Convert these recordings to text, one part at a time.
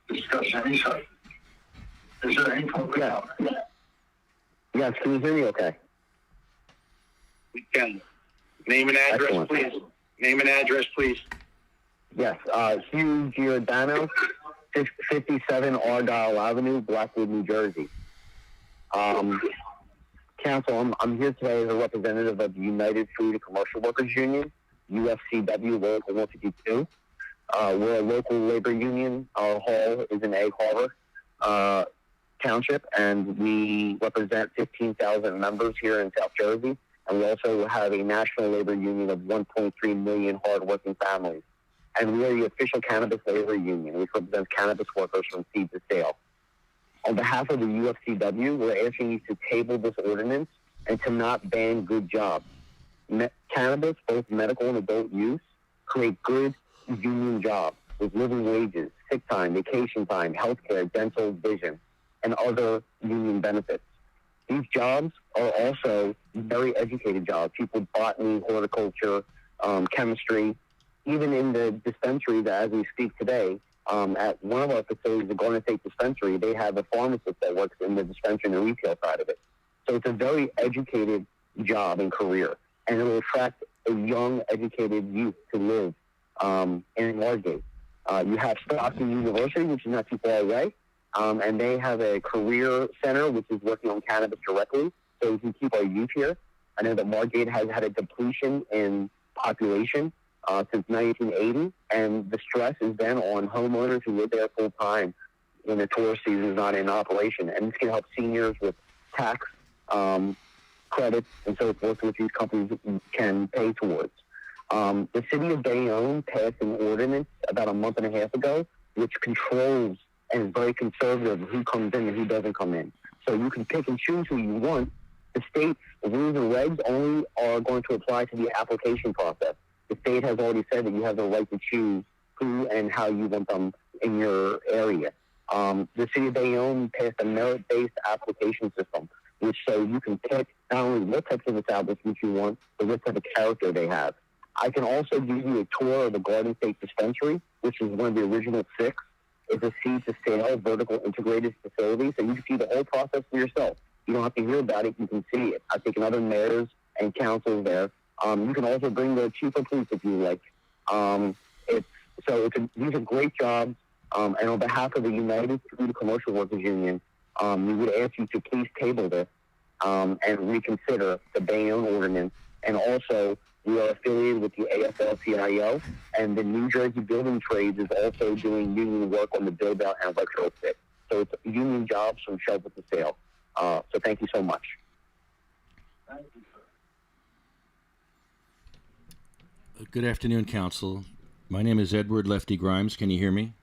discuss any such. Is there any public comment? Yes, can you hear me okay? We can. Name and address, Excellent. please. Name and address, please. Yes, Hugh Giordano, 57 Argyle Avenue, Blackwood, New Jersey. Council, I'm here today as a representative of the United Food and Commercial Workers Union, UFCW Local 152. We're a local labor union. Our hall is in Egg Harbor Township, and we represent 15,000 members here in South Jersey. And we also have a national labor union of 1.3 million hardworking families. And we are the official cannabis labor union, which represents cannabis workers from seed to sale. On behalf of the UFCW, we're asking you to table this ordinance and to not ban good jobs. Cannabis, both medical and adult use, create good union jobs with living wages, sick time, vacation time, healthcare, dental, vision, and other union benefits. These jobs are also very educated jobs. People botany, horticulture, chemistry. Even in the dispensary that as we speak today, at one of our facilities, the Garden State Dispensary, they have a pharmacist that works in the dispensary and the retail side of it. So it's a very educated job and career, and it will attract a young, educated youth to live in Margate. You have Stockton University, which is not too far away, and they have a career center which is working on cannabis directly, so we can keep our youth here. I know that Margate has had a depletion in population since 1980, and the stress is then on homeowners who live there full time when the tourist season is not in operation. And this can help seniors with tax credits and so forth, which these companies can pay towards. The city of Bayonne passed an ordinance about a month and a half ago, which controls and is very conservative who comes in and who doesn't come in. So you can pick and choose who you want. The state's rules and regs only are going to apply to the application process. The state has already said that you have the right to choose who and how you want them in your area. The city of Bayonne passed a merit-based application system, which so you can pick not only what types of establishments you want, but what type of character they have. I can also give you a tour of the Garden State Dispensary, which is one of the original 6. It's a seed-to-sale vertical integrated facility, so you can see the whole process for yourself. You don't have to hear about it, you can see it. I've taken other mayors and councils there. You can also bring the chief of police if you like. These are great jobs, and on behalf of the United Food and Commercial Workers Union, we would ask you to please table this and reconsider the Bayonne ordinance. And also, we are affiliated with the AFL-CIO, and the New Jersey Building Trades is also doing union work on the build-out and retrofit. So it's union jobs from shelter to sale. So thank you so much. Thank you. Good afternoon, Council. My name is Edward Lefty Grimes. Can you hear me?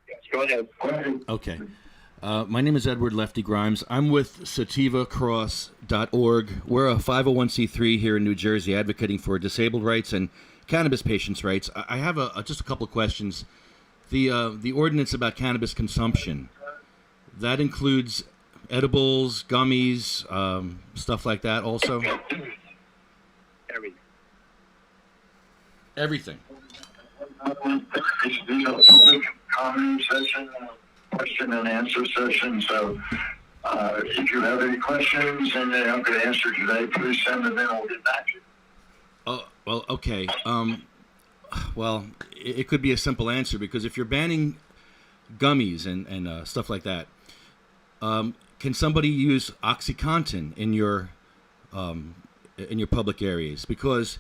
Yes, go ahead. Okay. My name is Edward Lefty Grimes. I'm with sativacross.org. We're a 501c3 here in New Jersey advocating for disabled rights and cannabis patients' rights. I have just a couple of questions. The ordinance about cannabis consumption, that includes edibles, gummies, stuff like that also? Everything. This is a public comment session, question and answer session. So if you have any questions and they don't get answered today, please send them in. We'll get back to you. Oh, well, okay. Well, it could be a simple answer, because if you're banning gummies and stuff like that, can somebody use OxyContin in your public areas? Because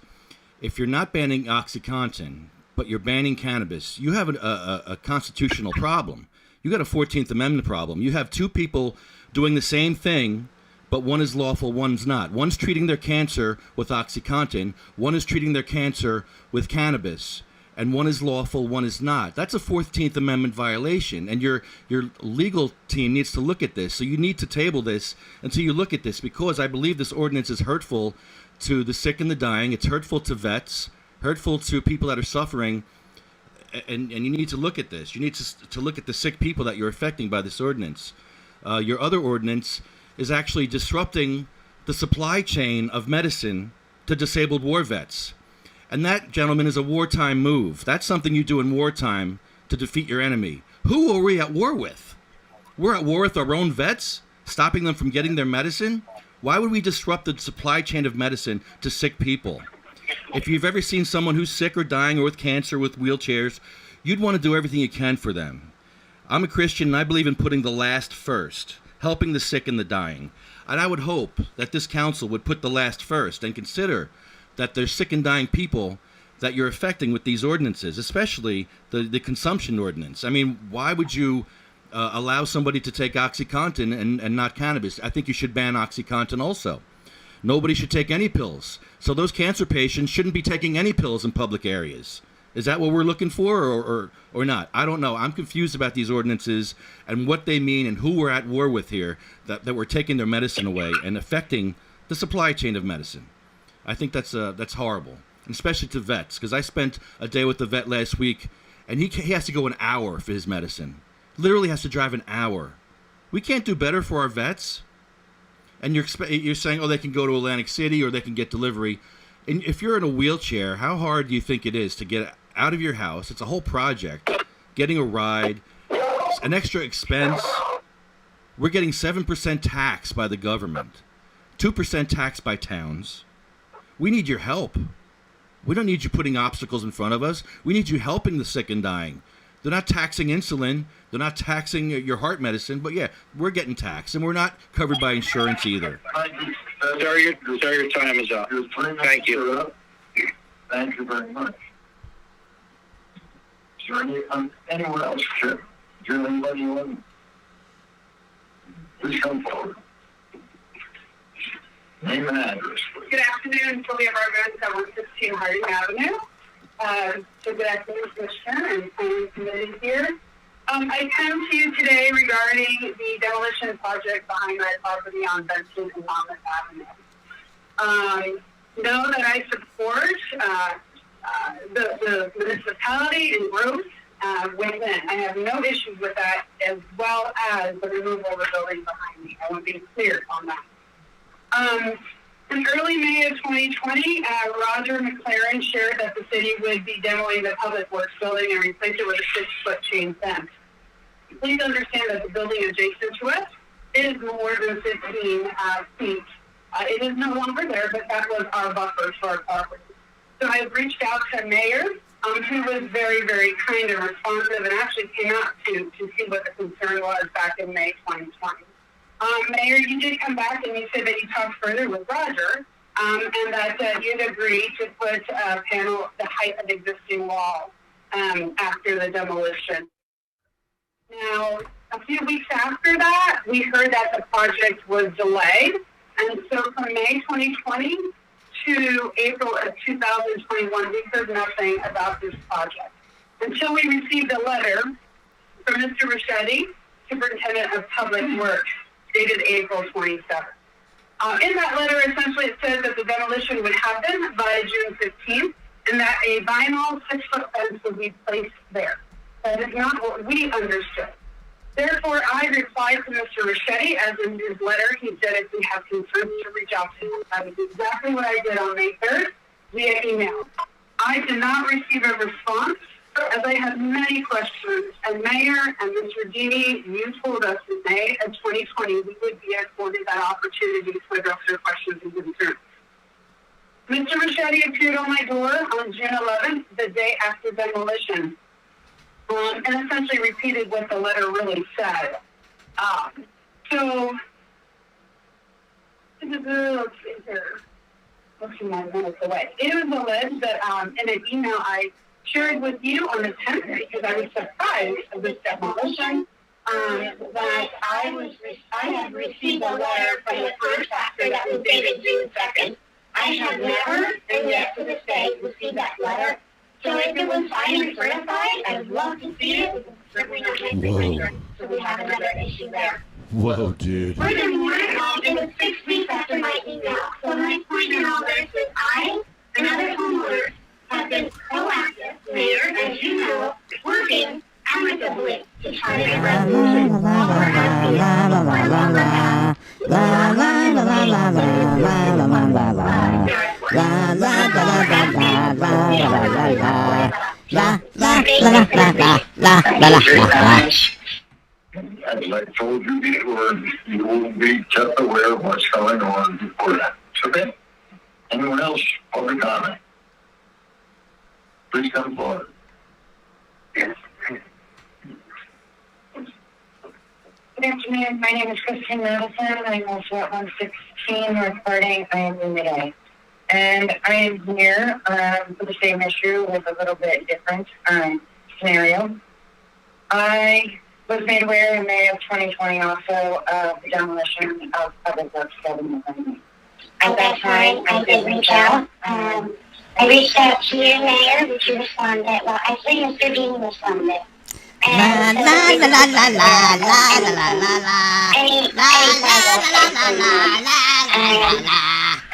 if you're not banning OxyContin, but you're banning cannabis, you have a constitutional problem. You got a 14th Amendment problem. You have two people doing the same thing, but one is lawful, one's not. One's treating their cancer with OxyContin, one is treating their cancer with cannabis, and one is lawful, one is not. That's a 14th Amendment violation, and your legal team needs to look at this. So you need to table this until you look at this, because I believe this ordinance is hurtful to the sick and the dying. It's hurtful to vets, hurtful to people that are suffering, and you need to look at this. You need to look at the sick people that you're affecting by this ordinance. Your other ordinance is actually disrupting the supply chain of medicine to disabled war vets. And that, gentlemen, is a wartime move. That's something you do in wartime to defeat your enemy. Who are we at war with? We're at war with our own vets, stopping them from getting their medicine? Why would we disrupt the supply chain of medicine to sick people? If you've ever seen someone who's sick or dying or with cancer, with wheelchairs, you'd want to do everything you can for them. I'm a Christian and I believe in putting the last first, helping the sick and the dying. And I would hope that this council would put the last first and consider that there's sick and dying people that you're affecting with these ordinances, especially the consumption ordinance. I mean, why would you allow somebody to take OxyContin and not cannabis? I think you should ban OxyContin also. Nobody should take any pills. So those cancer patients shouldn't be taking any pills in public areas. Is that what we're looking for or not? I don't know. I'm confused about these ordinances and what they mean and who we're at war with here, that we're taking their medicine away and affecting the supply chain of medicine. I think that's horrible, and especially to vets, because I spent a day with the vet last week, and he has to go an hour for his medicine. Literally has to drive an hour. We can't do better for our vets. And you're saying, oh, they can go to Atlantic City or they can get delivery. And if you're in a wheelchair, how hard do you think it is to get out of your house? It's a whole project. Getting a ride, an extra expense. We're getting 7% tax by the government, 2% tax by towns. We need your help. We don't need you putting obstacles in front of us. We need you helping the sick and dying. They're not taxing insulin. They're not taxing your heart medicine. But yeah, we're getting taxed, and we're not covered by insurance either. Sir, your time is up. Thank you. Thank you very much. Is there anyone else? Is there anybody on? Please come forward. Name and address, please. Good afternoon, Sylvia Margate at 116 Harding Avenue. So good afternoon, Commissioner and Planning Committee here. I come to you today regarding the demolition project behind my property on Benson and Monmouth Avenue. Know that I support the municipality and growth within. I have no issues with that, as well as the removal of the building behind me. I want to be clear on that. In early May of 2020, Roger McLaren shared that the city would be demoing the Public Works building and replace it with a 6-foot chain fence. Please understand that the building adjacent to us is more than 15 feet. It is no longer there, but that was our buffer for our property. So I reached out to Mayor, who was very, very kind and responsive, and actually came out to see what the concern was back in May 2020. Mayor, you did come back and you said that you talked further with Roger, and that you'd agreed to put a panel the height of the existing wall after the demolition. Now, a few weeks after that, we heard that the project was delayed, and so from May 2020 to April of 2021, we heard nothing about this project until we received a letter from Mr. Ricchetti, Superintendent of Public Works, dated April 27th. In that letter, essentially, it says that the demolition would happen by June 15th and that a vinyl 6-foot fence would be placed there. That is not what we understood. Therefore, I replied to Mr. Ricchetti, as in his letter, he said if we have concerns to reach out to him. That is exactly what I did on May 3rd via email. I did not receive a response, as I had many questions. And Mayor and Mr. Dini, you told us in May of 2020 we would be afforded that opportunity to address your questions and concerns. Mr. Ricchetti appeared on my door on June 11th, the day after demolition, and essentially repeated what the letter really said. So, let's see here. Let's see my minutes away. It was alleged that in an email I shared with you on the 10th, because I was surprised of this demolition, that I had received a letter from the contractor that was dated June 2nd. I have never, and yet to this day, received that letter. So if it was signed and certified, I'd love to see it. Certainly not my signature, so we have another issue there. Whoa, dude. Furthermore, it was 6 weeks after my email. So my point in all this is I and other homeowners have been proactive, Mayor, as you know, working amicably to try to get resolution. As I told you before, you will be kept aware of what's going on before that. Okay? Anyone else? Public comment? Please come forward. Good afternoon. My name is Christine Madison. I'm also at 116 North Harding. I am in today. And I am here for the same issue with a little bit different scenario. I was made aware in May of 2020 also of the demolition of public works building. At that time, I did reach out. I reached out to you, Mayor, but you responded. Well, actually, Mr. Dean responded. La la la la la la la la la la.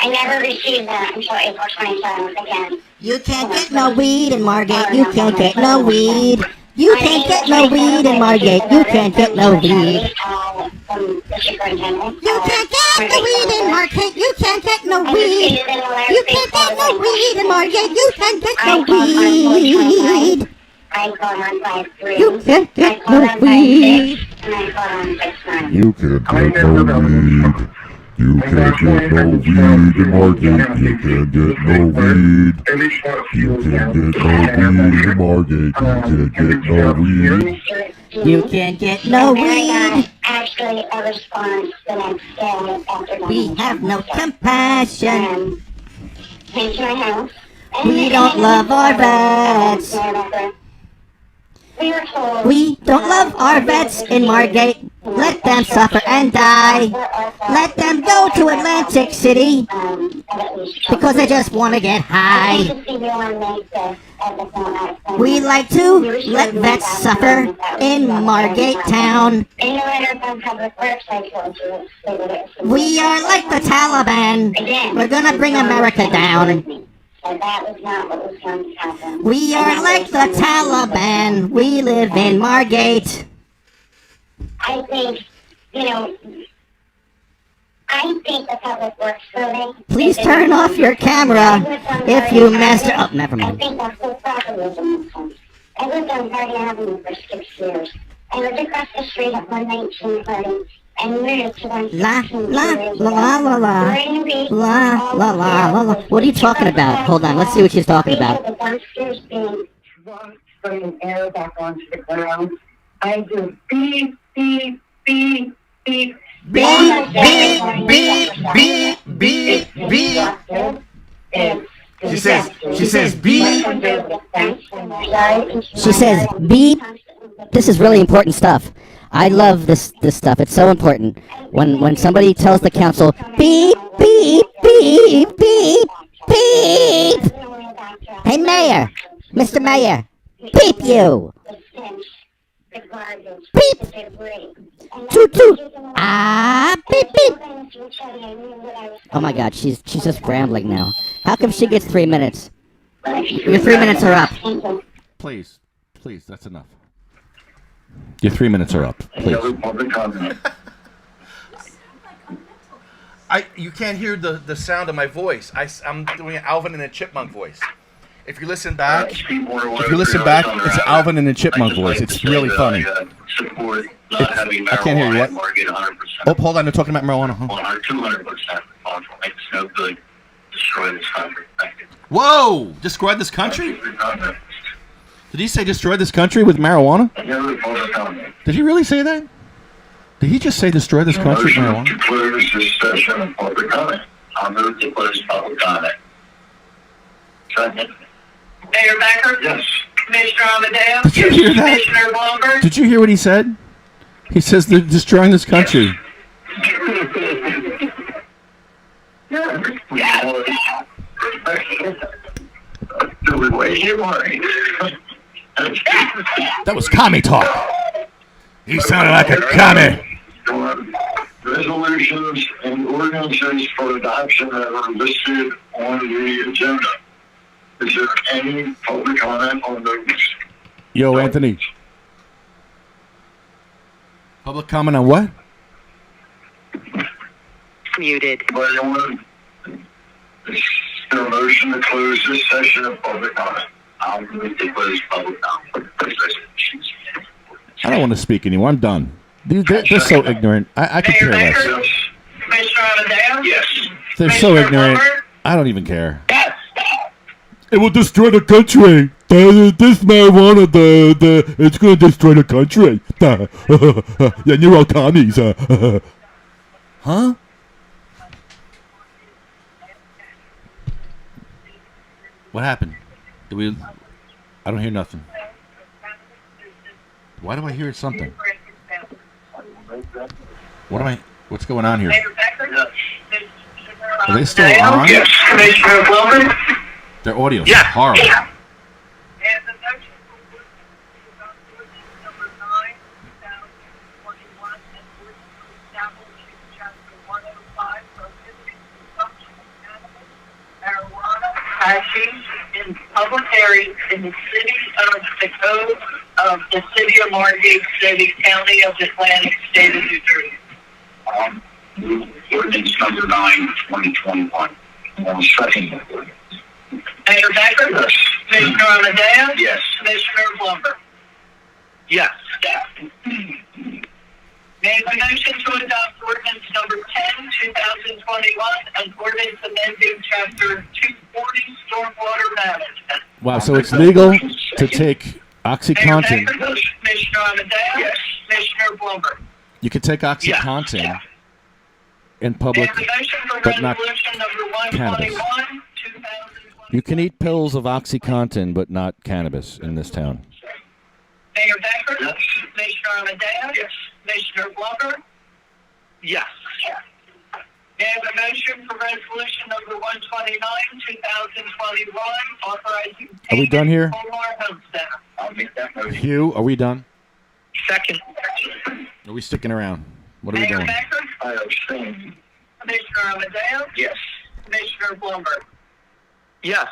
I never received that until April 27th again. You can't get no weed in Margate. You can't get no weed. You can't get no weed in Margate. You can't get no weed. You can't get no weed in Margate. You can't get no weed. You can't get no weed in Margate. You can't get no weed. I called on 53. You can't get no weed. And I called on 69. You can't get no weed. You can't get no weed in Margate. You can't get no weed. You can't get no weed in Margate. You can't get no weed. You can't get no And I weed. got actually a response the next day after We have no compassion. and came to my house. And We don't love our vets. We were told We don't love our vets in Margate. Let them suffer and die. Let them go to Atlantic City because they just want to get high. We like to let vets suffer in Margate town. We are like the Taliban. We're gonna bring America down. And that was not what was going to happen. We are like the Taliban. We live in Margate. I think, I think the public works building. Please turn off your camera if you master. Oh, never I mind. think that's whole property is in this sense. I lived on Hardy Avenue for 6 years. I lived across the street at 119 Hardy and moved to 116. La la la la la la la la la. What are you talking about? Hold on, let's see what she's talking about. The dumpsters being dropped, putting air back onto the ground. I do beep, beep, beep, beep. Beep, beep, beep, beep, beep, beep. She says beep. She says beep. This is really important stuff. I love this stuff. It's so important. When somebody tells the council beep beep beep beep beep. Hey Mayor, Mr. Mayor, beep you. Beep. Toot toot. Ah beep beep. Oh my God, she's just rambling now. How come she gets 3 minutes? Your 3 minutes are up. Please, that's enough. Your 3 minutes are up. Any Please. other public comment? You can't hear the sound of my voice. I'm doing an Alvin and a Chipmunk voice. If you listen back, it's an Alvin and a Chipmunk voice. It's really funny. Support not having I can't hear you. marijuana What? in Margate 100%. Oh, hold on. They're talking about marijuana. Huh? 200%. It's no good. Destroy this country. Thank you. Whoa! Destroy this country? Did he say destroy this country with marijuana? Any other public comment? Did he really say that? Did he just say destroy this country with Motion marijuana? to close this session of public comment. I'll move to close public comment. Second. Mayor Becker? Yes. Commissioner Amadeo? Did you hear that? Commissioner Blumberg? Did you hear what he said? He says they're destroying this country. The way you worry. That was commie talk. He sounded like a commie. Resolutions and ordinances for adoption that are listed on the agenda. Is there any public comment on those? Yo, Anthony. Public comment on what? Muted. Anybody want to there a motion to close this session of public comment? I'll move to close public comment. I don't want to speak anymore. I'm done. They're so ignorant. I could care less. Commissioner Amadeo? Yes. They're so ignorant. Plummer? I don't even care. Yes. It will destroy the country. This marijuana, it's going to destroy the country. Yeah, you're all commies. Huh? What happened? I don't hear nothing. Why do I hear something? What's going on here? Mayor Becker? Are they still on? Yes. Commissioner Plummer? Their audio's horrible. And the motion for ordinance number 9, 2021, and ordinance establishing chapter 105 prohibiting consumption of cannabis, marijuana, hashish in public areas in the city of the code of the city of Margate, city, county of Atlantic, state of New Jersey. Ordinance number 9, 2021. On second. Mayor Becker? Yes. Commissioner Amadeo? Yes. Commissioner Plummer? Yes. May I have a motion to adopt ordinance number 10, 2021, and ordinance amending chapter 240, stormwater management. Wow, so it's legal to take Mayor OxyContin. Becker? Commissioner Amadeo? Yes. Commissioner Plummer? You can take OxyContin in May public, I have a motion for but not resolution number cannabis. 121, 2021? You can eat pills of OxyContin, but not cannabis in this town. Mayor Becker? Yes. Commissioner Amadeo? Yes. Commissioner Plummer? Yes. May I have a motion for resolution number 129, 2021, authorizing Are we done here? Omar Home Center. I'll make that motion. Hugh, are we done? Second. Are we sticking around? What are we Mayor doing? Becker? I abstain. Commissioner Amadeo? Yes. Commissioner Plummer? Yes.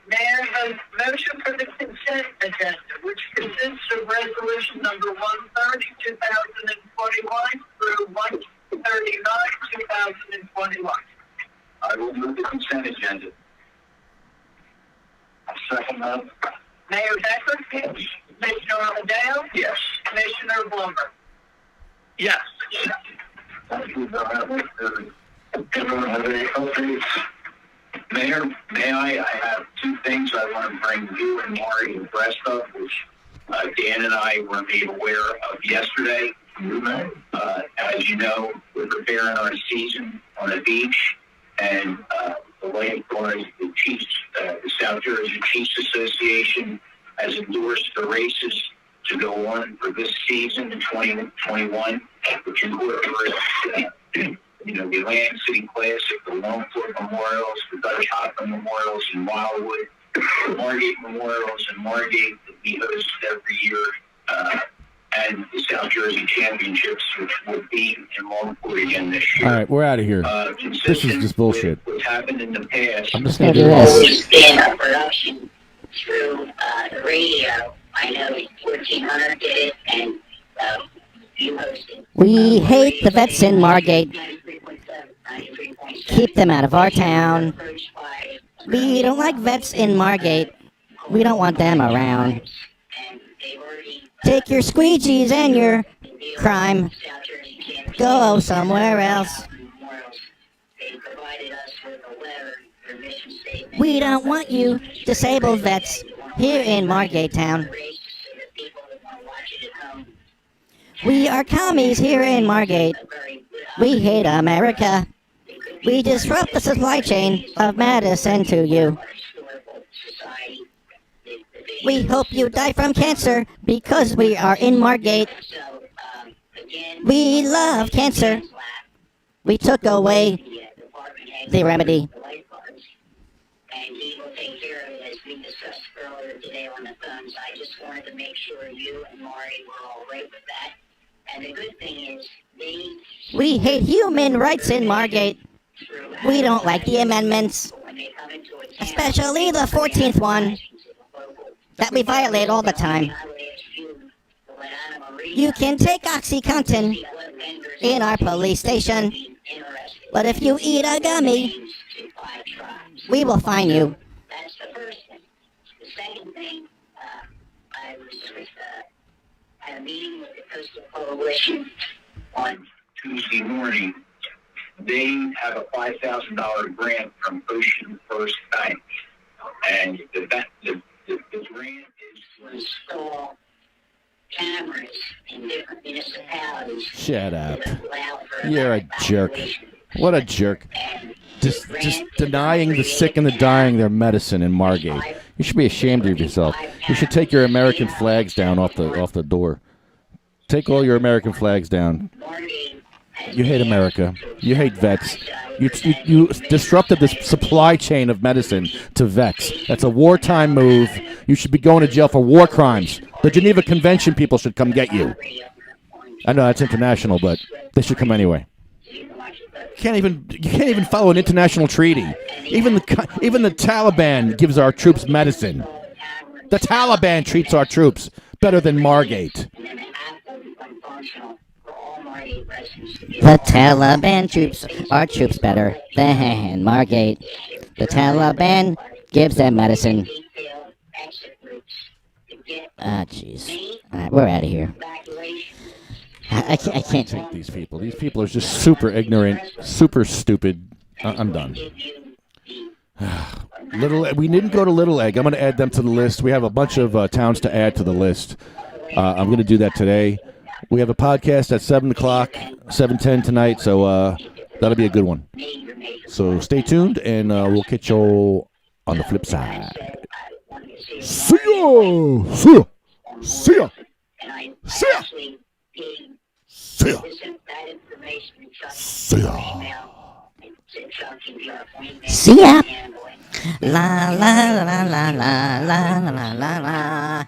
May I have a motion for the consent agenda, which consists of resolution number 130, 2021 through 139, 2021. I will move the consent agenda. I'll second that. Mayor Becker? Yes. Commissioner Amadeo? Yes. Commissioner Plummer? Yes. Thank you. Anyone have any updates? Mayor, may I have two things I want to bring you and Maury abreast of, which Dan and I were made aware of yesterday. As you know, we're preparing our season on the beach, and the lifeguards, the Chiefs, the South Jersey Chiefs Association has endorsed the races to go on for this season in 2021, which incorporates the Atlantic City Classic, the Longford Memorials, the Dutch Hopper Memorials in Wildwood, the Margate Memorials in Margate that we host every year, and the South Jersey Championships, which will be in Longford again this year. All right, we're out of here. This is just bullshit. What's happened in the past. I'm just going to do this. Been a production through the radio. I know 1400 did it, and you hosted. We hate the vets in Margate. Keep them out of our town. We don't like vets in Margate. We don't want them around. Take your squeegees and your crime. Go somewhere else. We don't want you disabled vets here in Margate town. We are commies here in Margate. We hate America. We disrupt the supply chain of medicine to you. We hope you die from cancer because we are in Margate. We love cancer. We took away the remedy. And he will take care of it as we discussed earlier today on the phones. I just wanted to make sure you and Maury were all right with that. And the good thing is, We hate human rights in Margate. We don't like the amendments, especially the 14th one, that we violate all the time. You can take OxyContin in our police station. But if you eat a gummy, we will find you. That's the first thing. The second thing, I was with, had a meeting with the Coastal Coalition on Tuesday morning. They have a $5,000 grant from Ocean First Bank. And the grant is to install cameras in different municipalities. Shut up. that allow for You're a jerk. evaluation. What a jerk. Just denying the sick and the dying their medicine in Margate. You should be ashamed of yourself. You should take your American flags down off the door. Take all your American flags down. You hate America. You hate vets. You disrupted the supply chain of medicine to vets. That's a wartime move. You should be going to jail for war crimes. The Geneva Convention people should come get you. I know that's international, but they should come anyway. You can't even follow an international treaty. Even the Taliban gives our troops medicine. The Taliban treats our troops better than Margate. The Taliban troops are troops better than Margate. The Taliban gives them medicine. Ah, jeez. All right, we're out of here. I can't take These people. These people are just super ignorant, super stupid. I'm done. We didn't go to Little Egg. I'm going to add them to the list. We have a bunch of towns to add to the list. I'm going to do that today. We have a podcast at 7 o'clock, 7:10 tonight, so that'll be a good one. So stay tuned, and we'll catch you on the flip side. See ya! See ya! See ya! See ya! See ya! See ya! See ya. La la la la la la la la la la.